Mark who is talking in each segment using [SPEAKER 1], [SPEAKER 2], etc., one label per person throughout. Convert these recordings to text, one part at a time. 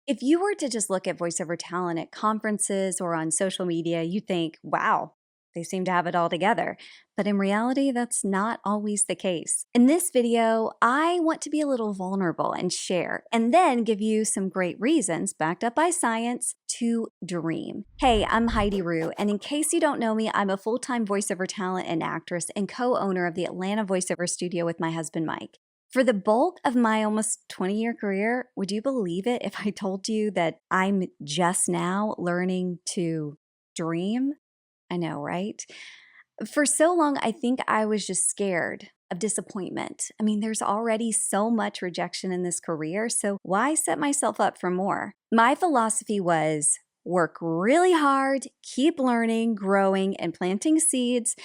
[SPEAKER 1] If you were to just look at voiceover talent at conferences or on social media, you think, wow, they seem to have it all together. But in reality, that's not always the case. In this video, I want to be a little vulnerable and share, and then give you some great reasons, backed up by science, to dream. Hey, I'm Heidi Rue, and in case you don't know me, I'm a full-time voiceover talent and actress and co-owner of the Atlanta Voiceover Studio with my husband, Mike. For the bulk of my almost 20-year career, would you believe it if I told you that I'm just now learning to dream? I know, right? For so long, I think I was just scared of disappointment. I mean, there's already so much rejection in this career, so why set myself up for more? My philosophy was work really hard, keep learning, growing, and planting seeds.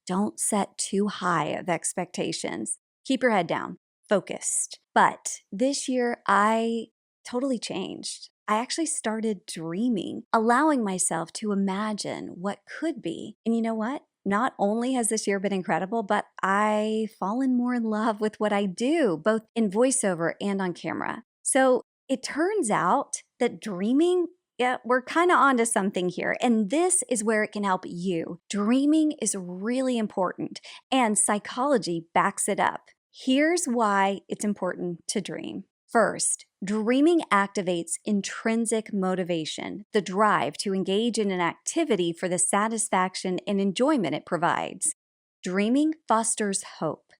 [SPEAKER 1] Don't set too high of expectations. Keep your head down, focused. But this year, I totally changed. I actually started dreaming, allowing myself to imagine what could be. And you know what? Not only has this year been incredible, but I've fallen more in love with what I do, both in voiceover and on camera. So it turns out that dreaming, yeah, we're kind of onto something here. And this is where it can help you. Dreaming is really important, and psychology backs it up. Here's why it's important to dream. First, dreaming activates intrinsic motivation, the drive to engage in an activity for the satisfaction and enjoyment it provides. Dreaming fosters hope.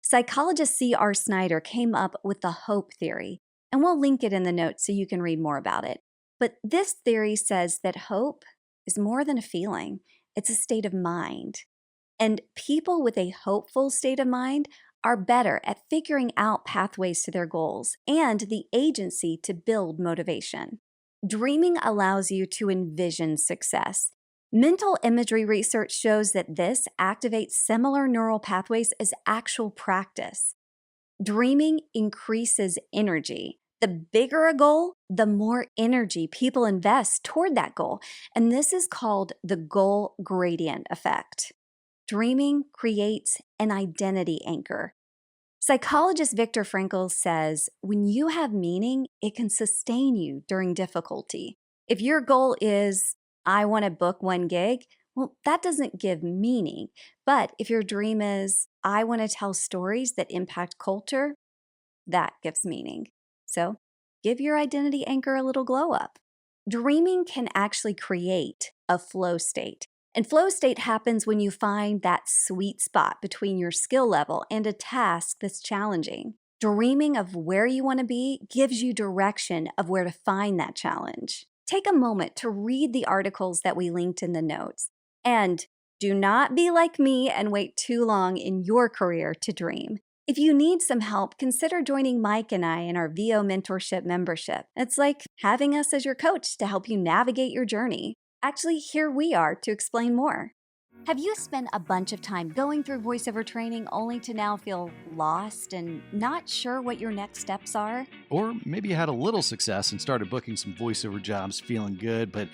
[SPEAKER 1] Psychologist C.R. Snyder came up with the hope theory, and we'll link it in the notes so you can read more about it. But this theory says that hope is more than a feeling, it's a state of mind. And people with a hopeful state of mind are better at figuring out pathways to their goals and the agency to build motivation. Dreaming allows you to envision success. Mental imagery research shows that this activates similar neural pathways as actual practice. Dreaming increases energy. The bigger a goal, the more energy people invest toward that goal. And this is called the goal gradient effect. Dreaming creates an identity anchor. Psychologist Viktor Frankl says, when you have meaning, it can sustain you during difficulty. If your goal is, I want to book 1 gig, well, that doesn't give meaning. But if your dream is, I want to tell stories that impact culture, that gives meaning. So give your identity anchor a little glow up. Dreaming can actually create a flow state. And flow state happens when you find that sweet spot between your skill level and a task that's challenging. Dreaming of where you want to be gives you direction of where to find that challenge. Take a moment to read the articles that we linked in the notes. And do not be like me and wait too long in your career to dream. If you need some help, consider joining Mike and I in our VO Mentorship membership. It's like having us as your coach to help you navigate your journey. Actually, here we are to explain more. Have you spent a bunch of time going through voiceover training only to now feel lost and not sure what your next steps are?
[SPEAKER 2] Or maybe you had a little success and started booking some voiceover jobs feeling good, but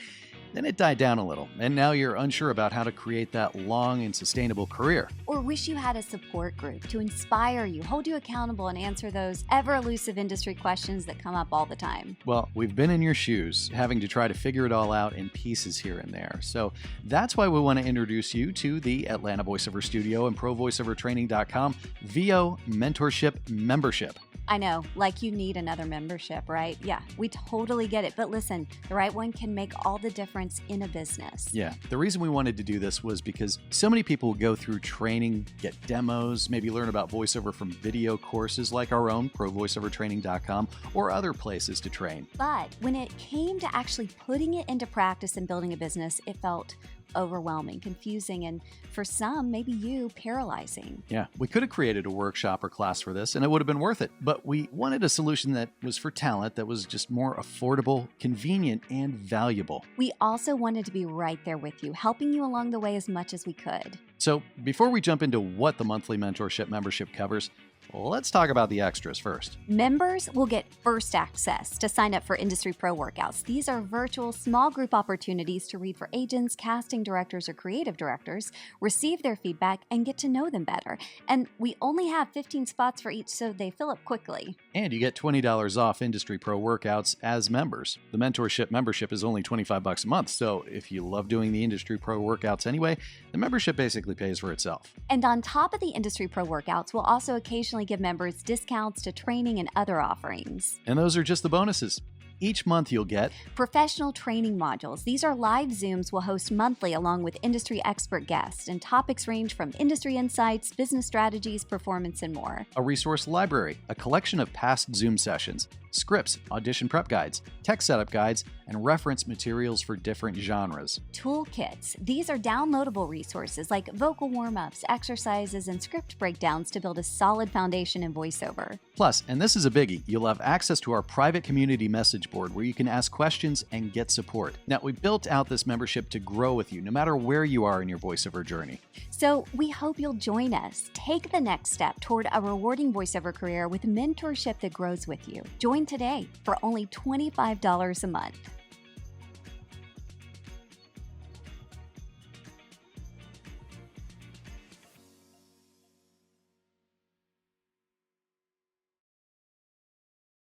[SPEAKER 2] then it died down a little, and now you're unsure about how to create that long and sustainable career.
[SPEAKER 1] Or wish you had a support group to inspire you, hold you accountable, and answer those ever-elusive industry questions that come up all the time.
[SPEAKER 2] Well, we've been in your shoes, having to try to figure it all out in pieces here and there. So that's why we want to introduce you to the Atlanta Voiceover Studio and ProVoiceoverTraining.com VO Mentorship Membership.
[SPEAKER 1] I know, like you need another membership, right? Yeah, we totally get it. But listen, the right one can make all the difference in a business.
[SPEAKER 2] Yeah, the reason we wanted to do this was because so many people go through training, get demos, maybe learn about voiceover from video courses like our own, ProVoiceoverTraining.com, or other places to train.
[SPEAKER 1] But when it came to actually putting it into practice and building a business, it felt overwhelming, confusing, and for some, maybe you, paralyzing.
[SPEAKER 2] Yeah, we could have created a workshop or class for this, and it would have been worth it. But we wanted a solution that was for talent, that was just more affordable, convenient, and valuable.
[SPEAKER 1] We also wanted to be right there with you, helping you along the way as much as we could.
[SPEAKER 2] So before we jump into what the monthly mentorship membership covers, Let's talk about the extras first.
[SPEAKER 1] Members will get first access to sign up for Industry Pro workouts. These are virtual small group opportunities to read for agents, casting directors, or creative directors, receive their feedback, and get to know them better. And we only have 15 spots for each, so they fill up quickly.
[SPEAKER 2] And you get $20 off Industry Pro workouts as members. The Mentorship membership is only $25 a month, so if you love doing the Industry Pro workouts anyway, the membership basically pays for itself.
[SPEAKER 1] And on top of the Industry Pro workouts, we'll also occasionally give members discounts to training and other offerings.
[SPEAKER 2] And those are just the bonuses. Each month you'll get
[SPEAKER 1] professional training modules. These are live Zooms we'll host monthly along with industry expert guests, and topics range from industry insights, business strategies, performance, and more.
[SPEAKER 2] A resource library, a collection of past Zoom sessions, scripts, audition prep guides, tech setup guides, and reference materials for different genres.
[SPEAKER 1] Toolkits. These are downloadable resources like vocal warm-ups, exercises, and script breakdowns to build a solid foundation in voiceover.
[SPEAKER 2] Plus, and this is a biggie, you'll have access to our private community message board where you can ask questions and get support. Now, we built out this membership to grow with you no matter where you are in your voiceover journey.
[SPEAKER 1] So we hope you'll join us. Take the next step toward a rewarding voiceover career with mentorship that grows with you. Join today for only $25 a month.